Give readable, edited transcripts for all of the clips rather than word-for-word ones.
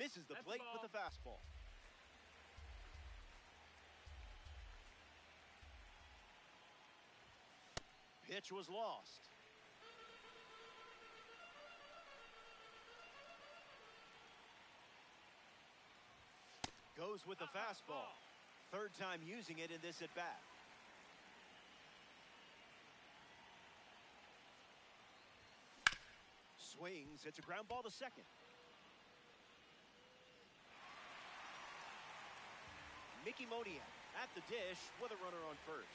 Misses the plate with the fastball. Pitch was lost. Goes with the fastball. Third time using it in this at-bat. Swings. It's a ground ball to second. Mickey Moniak at the dish with a runner on first.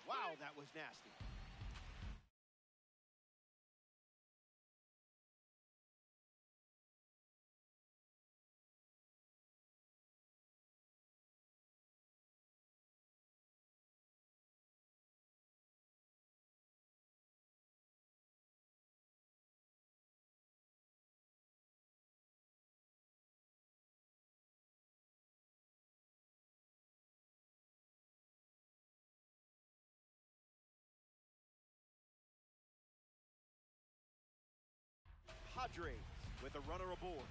Wow, that was nasty. Padres with a runner aboard.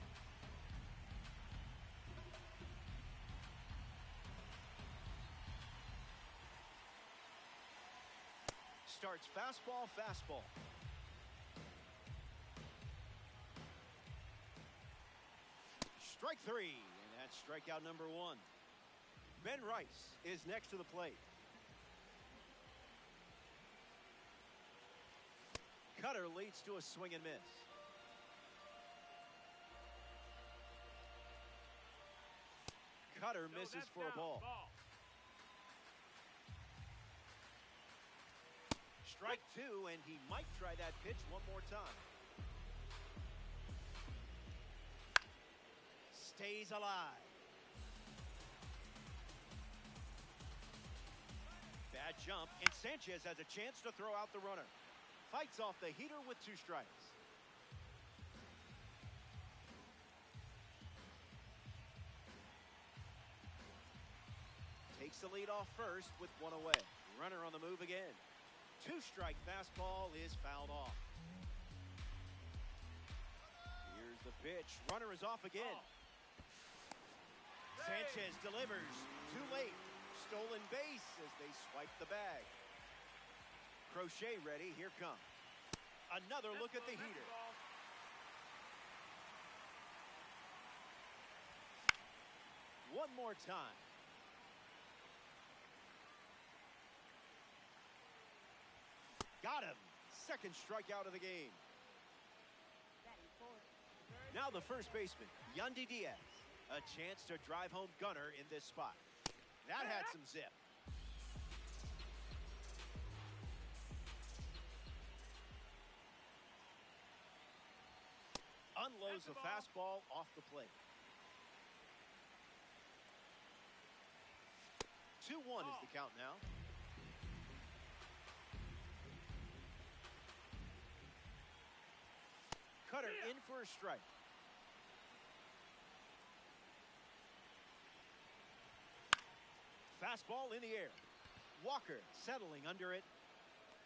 Starts fastball, fastball. Strike three, and that's strikeout number one. Ben Rice is next to the plate. Cutter leads to a swing and miss. Cutter misses for a ball. Strike two, and he might try that pitch one more time. Stays alive. Bad jump, and Sanchez has a chance to throw out the runner. Fights off the heater with 2 strikes. Takes the lead off first with 1 away. Runner on the move again. 2-strike fastball is fouled off. Here's the pitch. Runner is off again. Sanchez delivers. Too late. Stolen base as they swipe the bag. Crochet ready. Here comes. Another look at the heater. One more time. Got him. Second strikeout of the game. Now the first baseman, Yandy Diaz. A chance to drive home Gunnar in this spot. That had some zip. Unloads the fastball off the plate. 2-1 is the count now. Cutter in for a strike. Fastball in the air. Walker settling under it.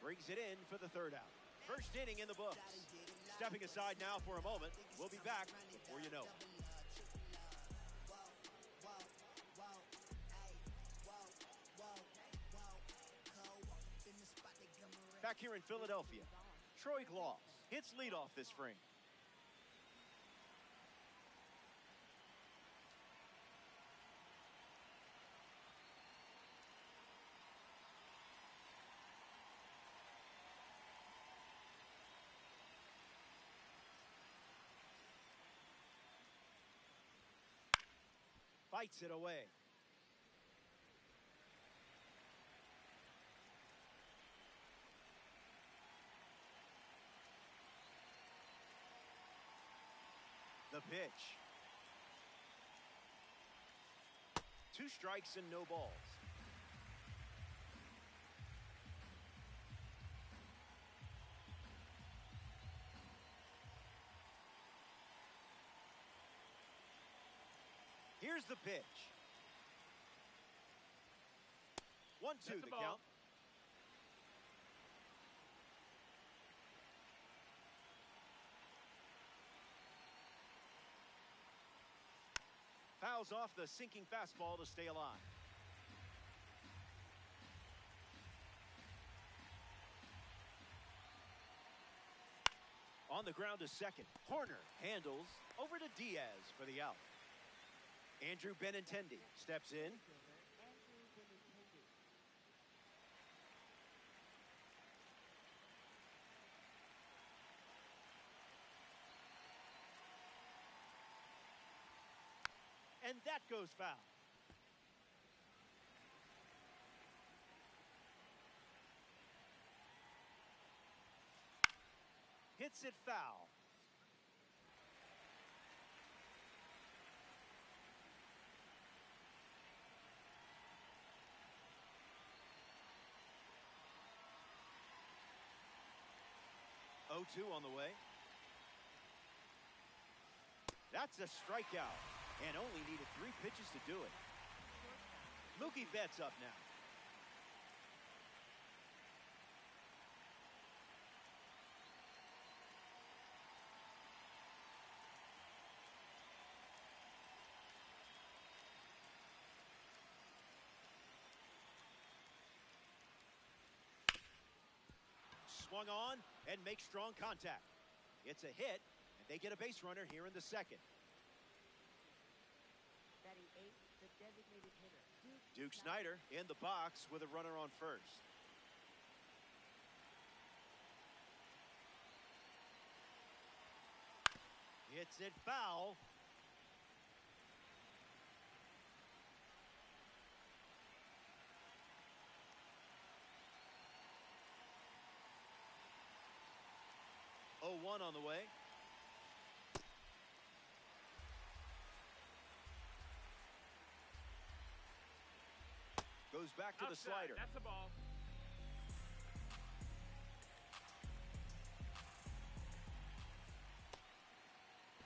Brings it in for the 3rd out. First inning in the books. Stepping aside now for a moment. We'll be back before you know it. Back here in Philadelphia, Troy Glaus hits leadoff this frame. Fights it away. The pitch. 2 strikes and no balls. Here's the pitch. 1-2 the count. fouls off the sinking fastball to stay alive. On the ground to second. Horner handles over to Diaz for the out. Andrew Benintendi steps in. And that goes foul. Hits it foul. Oh, 2 on the way. That's a strikeout. And only needed 3 pitches to do it. Mookie Betts up now. Swung on and makes strong contact. It's a hit, and they get a base runner here in the second. The designated hitter, Duke Snyder in the box with a runner on first. Hits it foul. Oh, 1 on the way. Goes back to the slider. That's the ball.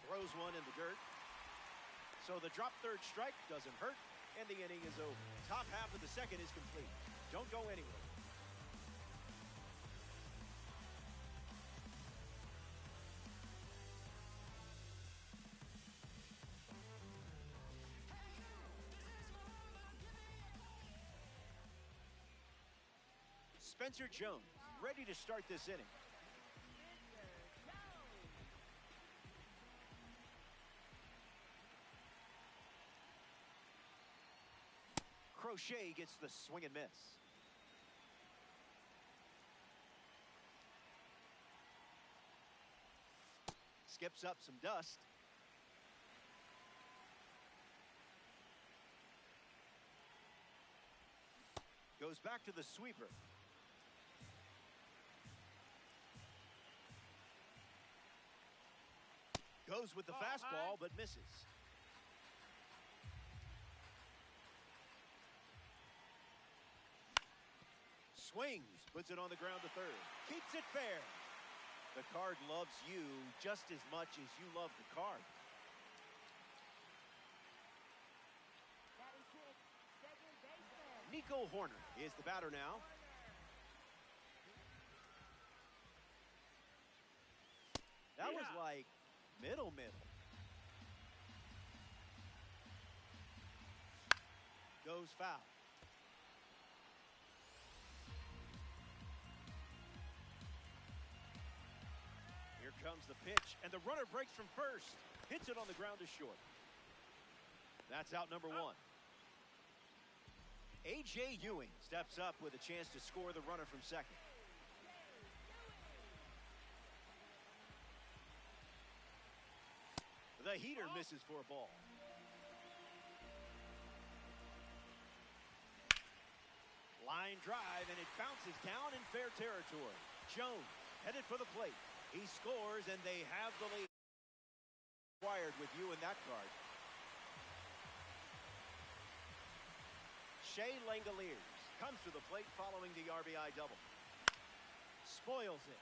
Throws one in the dirt. So the drop third strike doesn't hurt, and the inning is over. Top half of the second is complete. Don't go anywhere. Spencer Jones ready to start this inning. Crochet gets the swing and miss. Skips up some dust. Goes back to the sweeper. Goes with the fastball, but misses. Swings, puts it on the ground to third. Keeps it fair. The card loves you just as much as you love the card. that is hit, second baseman. Nico Horner is the batter now. That was like middle. Goes foul. Here comes the pitch, and the runner breaks from first. Hits it on the ground to short. That's out number 1. A.J. Ewing steps up with a chance to score the runner from second. The heater misses for a ball. Line drive, and it bounces down in fair territory. Jones headed for the plate. He scores, and they have the lead. Wired with you in that card. Shea Langoliers comes to the plate following the RBI double. Spoils it.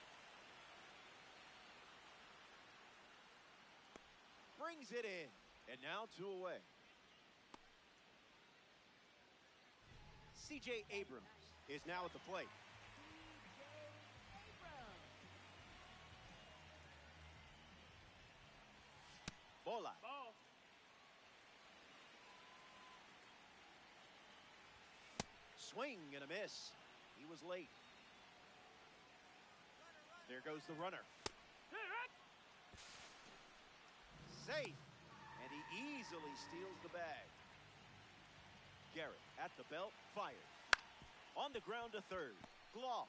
Brings it in. And now 2 away. C.J. Abrams is now at the plate. Bola. Ball. Swing and a miss. He was late. There goes the runner. Safe. And he easily steals the bag. Garrett at the belt, fired. On the ground to third. Gloss.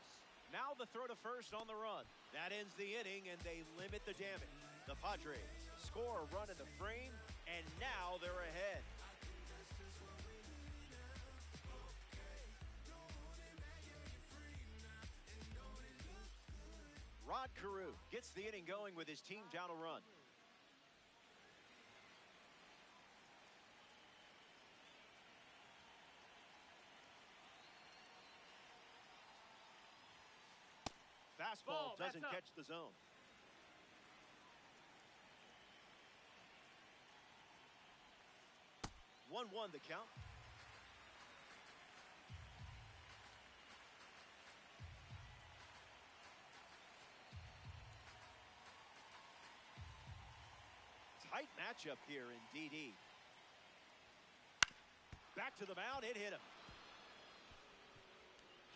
Now the throw to first on the run. That ends the inning, and they limit the damage. The Padres score a run in the frame, and now they're ahead. Rod Carew gets the inning going with his team down a run. Fastball doesn't catch the zone. One the count. Tight matchup here in DD. Back to the mound, it hit him.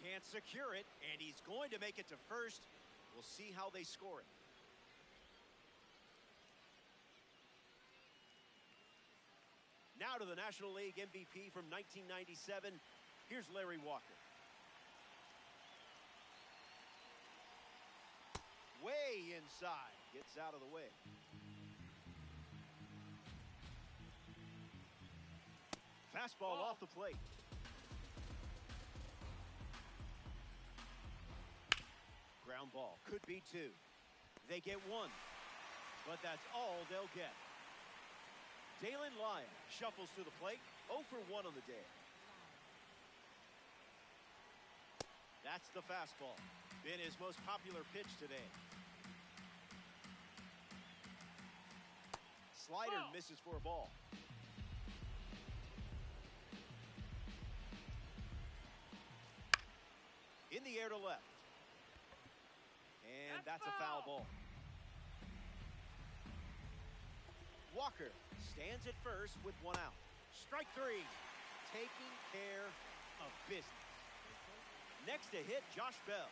Can't secure it, and he's going to make it to first. We'll see how they score it. Now to the National League MVP from 1997. Here's Larry Walker. Way inside. Gets out of the way. Fastball off the plate. Ground ball. Could be two. They get one. But that's all they'll get. Dalen Lyon shuffles to the plate. 0 for 1 on the day. That's the fastball. Been his most popular pitch today. Slider misses for a ball. In the air to left. And that's a foul ball. Walker stands at first with 1 out. Strike 3. Taking care of business. Next to hit, Josh Bell.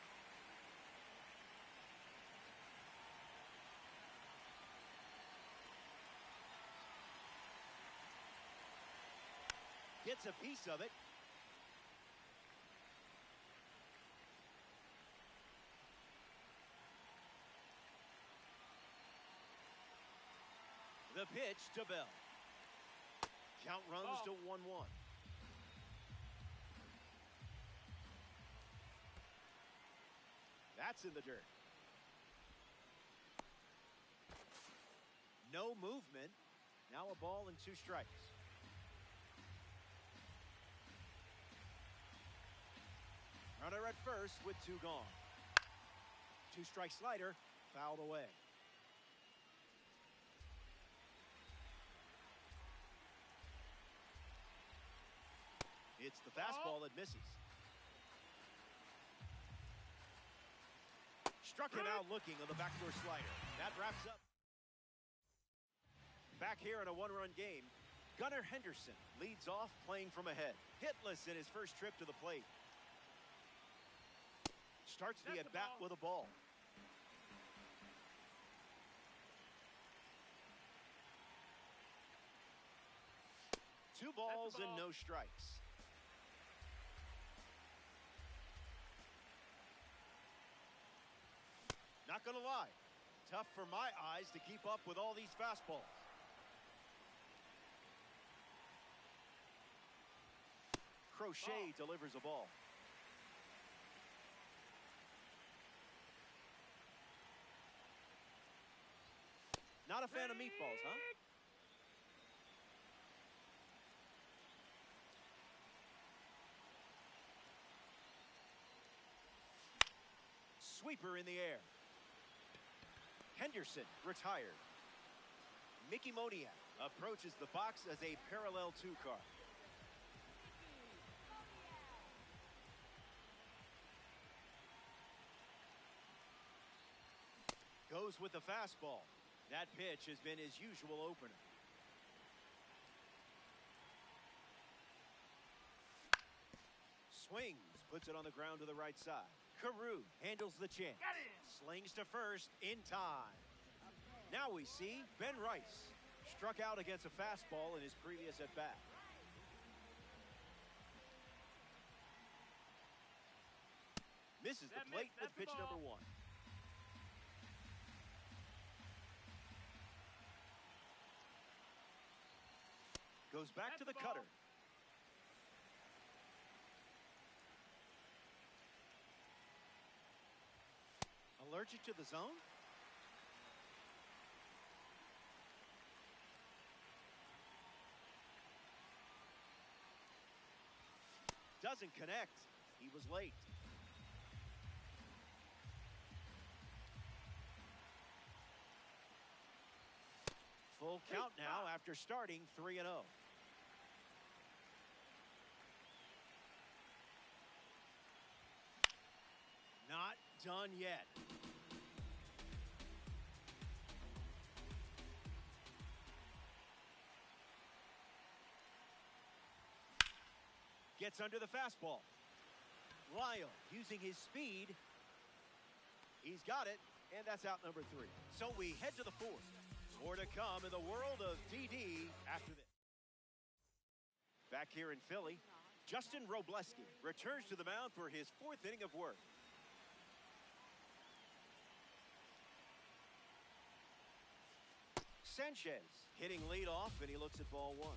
Gets a piece of it. The pitch to Bell. Count runs to 1-1. That's in the dirt. No movement. Now a ball and 2 strikes. Runner at first with 2 gone. 2-strike slider fouled away. It's the fastball that misses. Struck him out looking on the backdoor slider. That wraps up. Back here in a 1-run game, Gunnar Henderson leads off playing from ahead. Hitless in his first trip to the plate. Starts the at-bat with a ball. Two balls and no strikes. Not gonna lie, tough for my eyes to keep up with all these fastballs. Crochet delivers a ball. Not a fan of meatballs, huh? Sweeper in the air. Henderson retired. Mickey Moniak approaches the box as a parallel 2 card. Goes with the fastball. That pitch has been his usual opener. Swings, puts it on the ground to the right side. Carew handles the chance. Slings to first in time. Now we see Ben Rice. Struck out against a fastball in his previous at-bat. Misses the plate with pitch number 1. Goes back to the cutter. Allergic to the zone? Doesn't connect. He was late. Full count now after starting 3-0. Not done yet. Gets under the fastball. Lyle using his speed. He's got it, and that's out number 3. So we head to the 4th. More to come in the world of DD after this. Back here in Philly, Justin Robleski returns to the mound for his 4th inning of work. Sanchez hitting leadoff, and he looks at ball 1.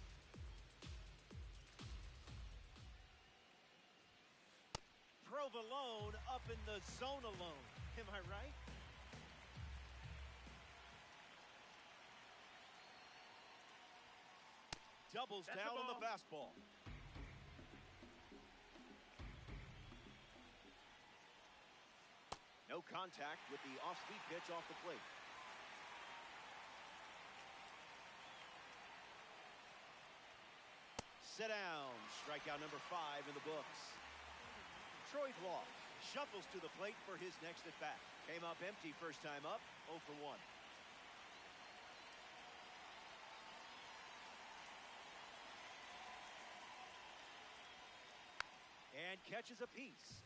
Provolone up in the zone alone. Am I right? Doubles down on the fastball. No contact with the off-speed pitch off the plate. Sit down. Strikeout number 5 in the books. Troy Glaus shuffles to the plate for his next at-bat. Came up empty first time up, 0 for 1. And catches a piece.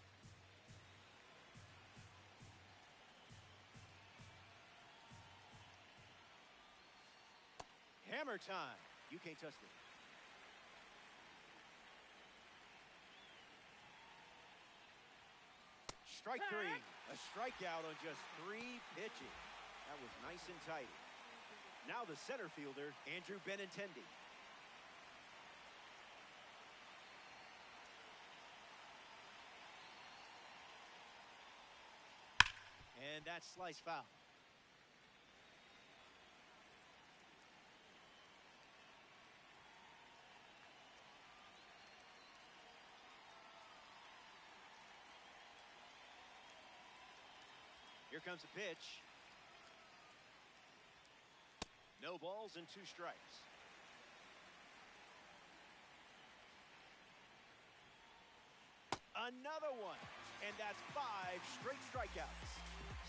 Hammer time. You can't touch it. Strike 3. A strikeout on just 3 pitches. That was nice and tight. Now the center fielder, Andrew Benintendi. And that's slice foul. Here comes a pitch. No balls and 2 strikes. Another one. And that's 5 straight strikeouts.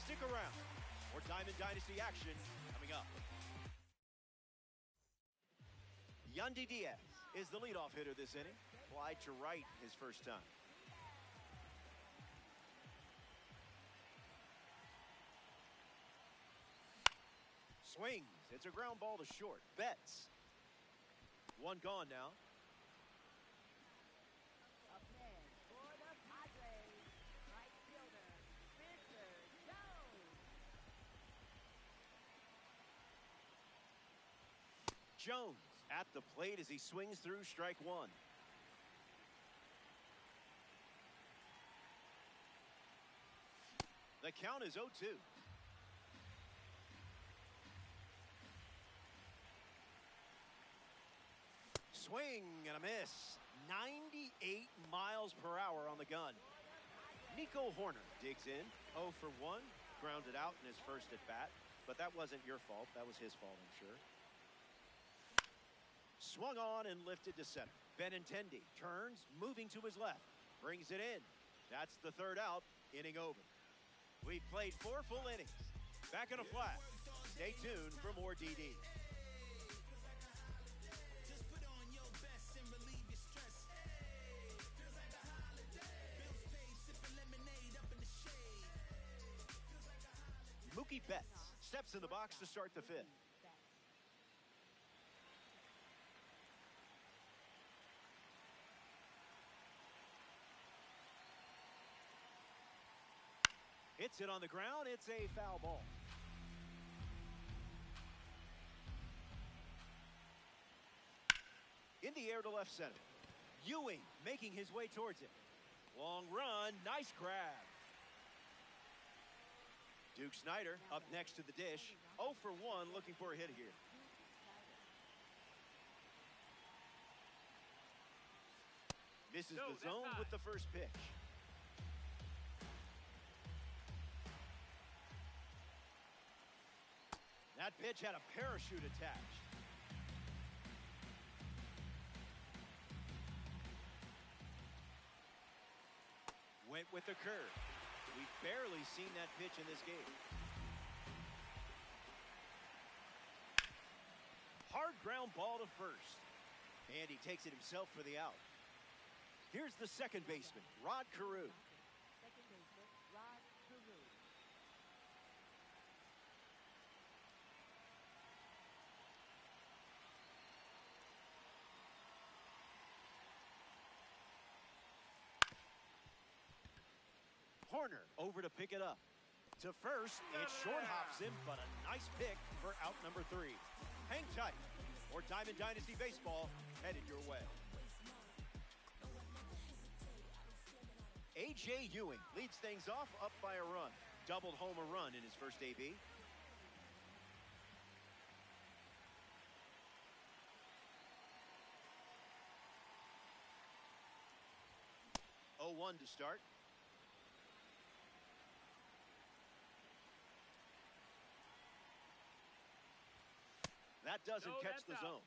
Stick around. More Diamond Dynasty action coming up. Yandy Diaz is the leadoff hitter this inning. Fly to right his first time. Swings. It's a ground ball to short. Betts. 1 gone now. Up man for the Padres, right fielder, Mr. Jones. Jones at the plate as he swings through strike 1. The count is 0-2. Swing and a miss. 98 miles per hour on the gun. Nico Horner digs in. 0 for 1. Grounded out in his first at bat. But that wasn't your fault. That was his fault, I'm sure. Swung on and lifted to center. Benintendi turns, moving to his left. Brings it in. That's the 3rd out. Inning over. We've played 4 full innings. Back in a flat. Stay tuned for more DD. Betts steps in the box to start the fifth. Hits it on the ground. It's a foul ball. In the air to left center. Ewing making his way towards it. Long run. Nice grab. Duke Snider up next to the dish. 0 for 1, looking for a hit here. Misses the zone with the first pitch. That pitch had a parachute attached. Went with the curve. We've barely seen that pitch in this game. Hard ground ball to first. And he takes it himself for the out. Here's the second baseman, Rod Carew. Second baseman, Rod Carew. Horner over to pick it up. To first, it short hops him, but a nice pick for out number 3. Hang tight. More Diamond Dynasty baseball headed your way. A.J. Ewing leads things off up by a run. Doubled home a run in his first AB. Oh, 1 to start. That doesn't catch the zone.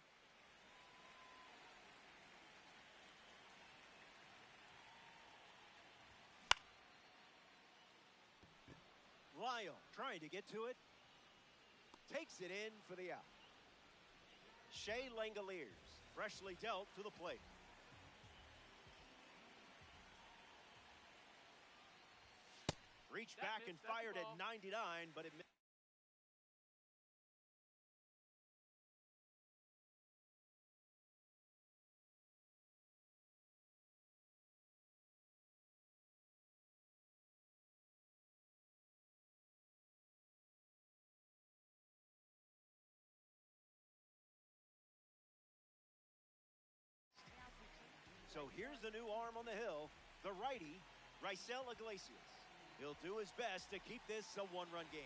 Lyle trying to get to it. Takes it in for the out. Shea Langoliers freshly dealt to the plate. Reached back and fired at 99, but it missed. So here's the new arm on the hill, the righty, Raisel Iglesias. He'll do his best to keep this a one-run game.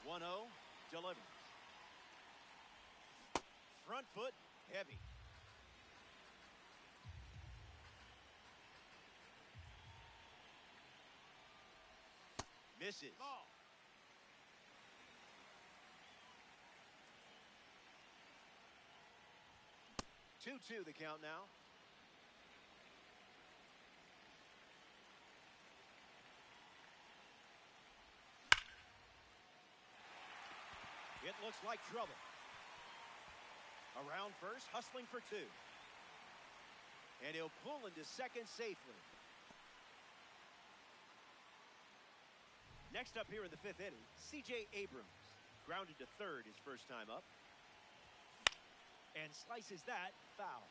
One-0, delivers. Front foot, heavy. Misses. Ball. 2-2 the count now. It looks like trouble. Around first, hustling for 2. And he'll pull into second safely. Next up here in the 5th inning, C.J. Abrams. Grounded to third his first time up. And slices that foul.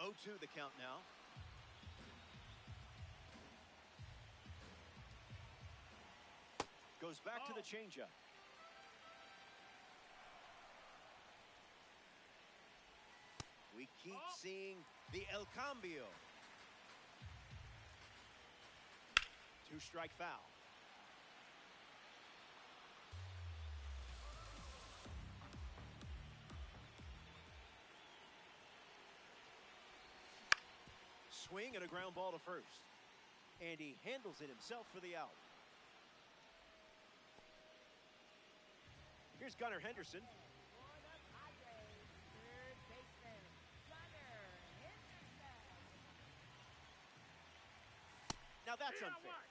Oh, 2 the count now. Goes back to the changeup. We keep seeing the El Cambio. 2-strike foul. Swing and a ground ball to first. And he handles it himself for the out. Here's Gunnar Henderson. For the Padres, third baseman, Gunnar Henderson. Now that's unfair.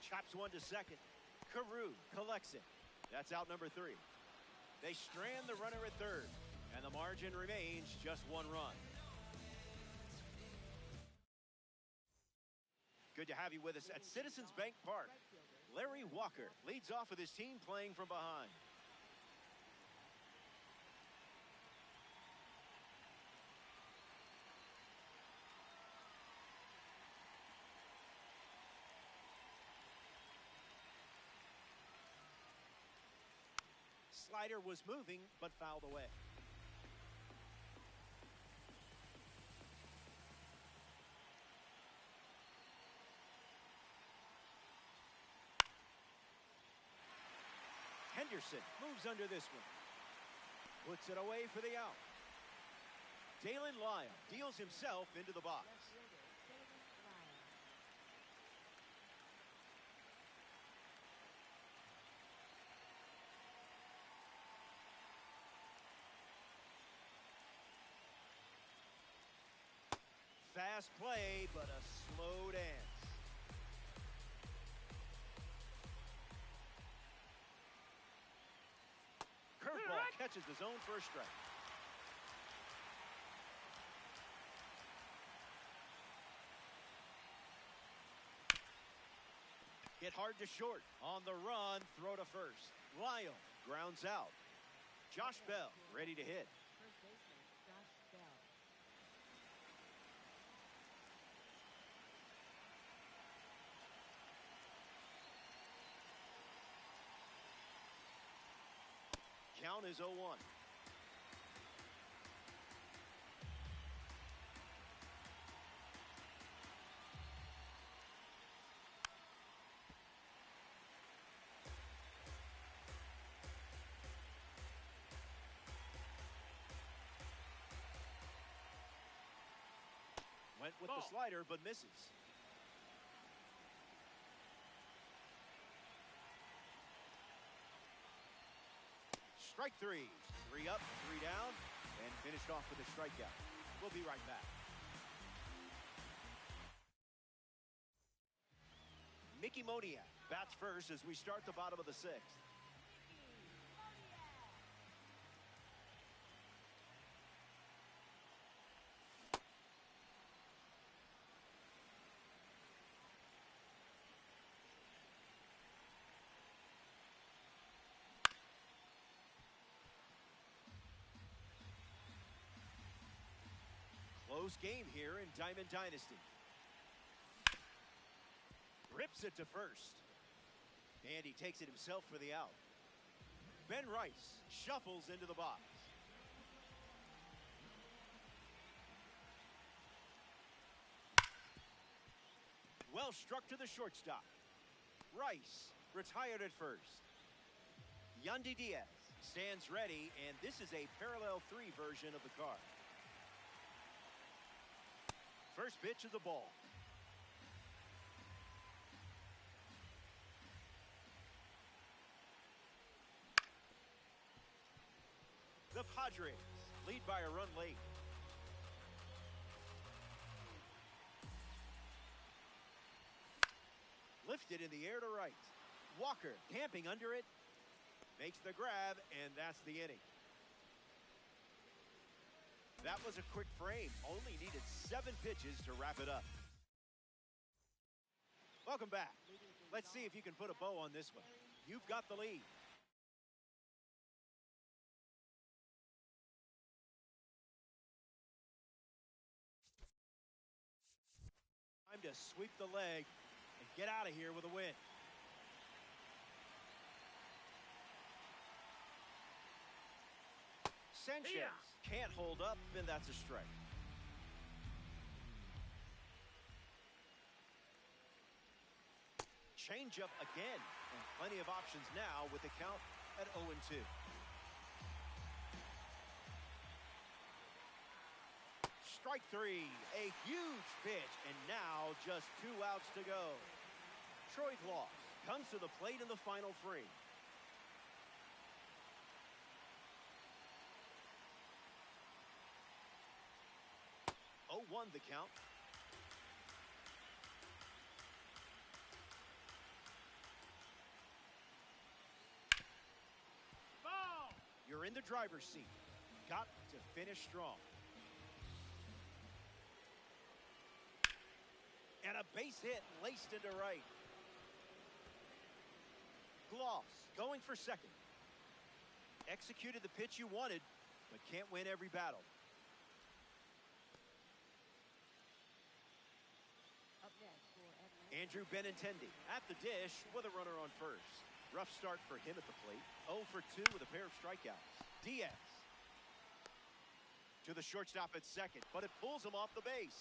Chops one to second. Carew collects it. That's out number 3. They strand the runner at third, and the margin remains just 1 run. Good to have you with us at Citizens Bank Park. Larry Walker leads off with his team playing from behind. Slider was moving, but fouled away. Henderson moves under this one. Puts it away for the out. Dalen Lyle deals himself into the box. Fast play, but a slow dance. Curveball catches the zone for a strike. Hit hard to short. On the run, throw to first. Lyle grounds out. Josh Bell ready to hit. First baseman, Josh Bell. Count is 0-1. Went with the slider, but misses. Strike 3. 3 up, 3 down, and finished off with a strikeout. We'll be right back. Mickey Moniak bats first as we start the bottom of the 6th. Close game here in Diamond Dynasty. Rips it to first. And he takes it himself for the out. Ben Rice shuffles into the box. Well struck to the shortstop. Rice retired at first. Yandy Diaz stands ready, and this is a parallel 3 version of the card. First pitch is a ball. The Padres lead by a run late. Lifted in the air to right. Walker camping under it. Makes the grab, and that's the inning. That was a quick frame. Only needed 7 pitches to wrap it up. Welcome back. Let's see if you can put a bow on this one. You've got the lead. Time to sweep the leg and get out of here with a win. Sanchez can't hold up, and that's a strike. Change up again, and plenty of options now with the count at 0-2. Strike 3, a huge pitch, and now just 2 outs to go. Troy Glaus comes to the plate in the final 3. 0-1 the count. the driver's seat. Got to finish strong. And a base hit laced into right. Gloss going for second. Executed the pitch you wanted, but can't win every battle. Up next for Atlanta. Andrew Benintendi at the dish with a runner on first. Rough start for him at the plate. 0 for 2 with a pair of strikeouts. Diaz to the shortstop at second, but it pulls him off the base.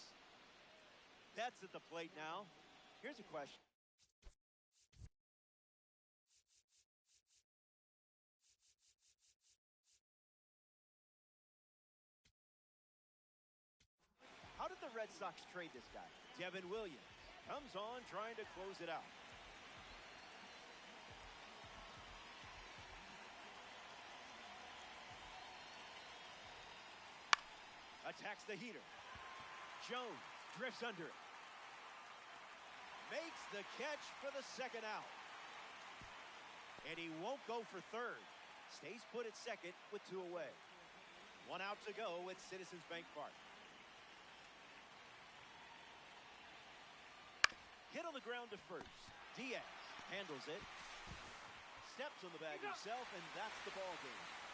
That's at the plate now. Here's a question. How did the Red Sox trade this guy? Devin Williams comes on trying to close it out. Attacks the heater. Jones drifts under it. Makes the catch for the second out. And he won't go for third. Stays put at second with 2 away. 1 out to go at Citizens Bank Park. Hit on the ground to first. Diaz handles it. Steps on the bag himself, and that's the ball game.